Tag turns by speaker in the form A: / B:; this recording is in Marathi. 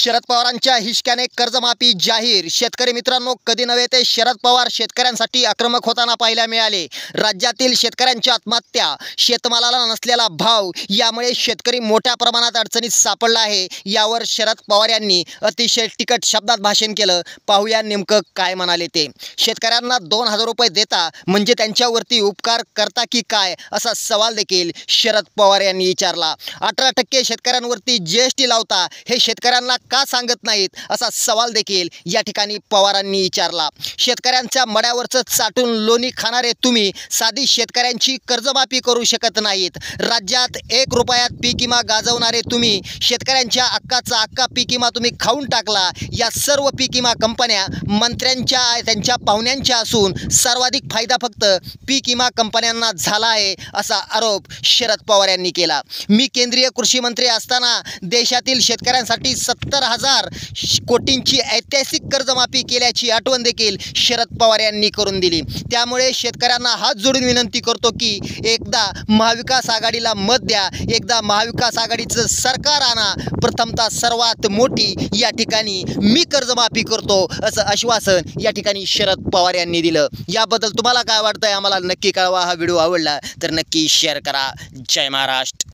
A: शरद पवारांच्या हिसक्याने कर्जमाफी जाहीर। शेतकरी मित्रांनो, कधी नव्हे ते शरद पवार शेतकऱ्यांसाठी आक्रमक होताना पाहायला मिळाले। राज्यातील शेतकऱ्यांच्या आत्महत्या, शेतमालाला नसलेला भाव यामुळे शेतकरी मोठ्या प्रमाणात अडचणीत सापडला आहे। यावर शरद पवार यांनी अतिशय तिखट शब्दात भाषण केलं। पाहूया नेमकं काय म्हणाले ते। शेतकऱ्यांना 2000 रुपये देता म्हणजे त्यांच्यावरती उपकार करता की काय, असा सवाल देखील शरद पवार यांनी विचारला। 18% शेतकऱ्यांवरती जीएसटी लावता, हे शेतकऱ्यांना का सांगत नाहीत, असा सवाल देखील या ठिकाणी पवारांनी विचारला। शेतकऱ्यांच्या मड्यावरचं चाटून लोणी खाणारे तुम्ही साधी शेतकऱ्यांची कर्जमाफी करू शकत नाहीत। राज्यात 1 रुपयात पीक विमा गाजवणारे तुम्ही शेतकऱ्यांच्या हक्काचा हक्का पीक विमा तुम्ही खाऊन टाकला। या सर्व पीक विमा कंपन्या मंत्र्यांच्या, त्यांच्या पाहुण्यांच्या असून सर्वाधिक फायदा फक्त पीक विमा कंपन्यांना झाला आहे, असा आरोप शरद पवार यांनी केला। मी केंद्रीय कृषी मंत्री असताना देशातील शेतकऱ्यांसाठी 70,000 कोटींची ऐतिहासिक कर्जमाफी केल्याची आठवण देखील शरद पवार यांनी करून दिली। त्यामुळे शेतकऱ्यांना हात जोडून विनंती करतो की एकदा महाविकास आघाडीला मत द्या, एकदा महाविकास आघाडीचं सरकार आणा। प्रथमतः सर्वात मोठी या ठिकाणी मी कर्जमाफी करतो, असं आश्वासन या ठिकाणी शरद पवार यांनी दिलं। याबद्दल तुम्हाला काय वाटतंय आम्हाला नक्की कळवा। हा व्हिडिओ आवडला तर नक्की शेअर करा। जय महाराष्ट्र।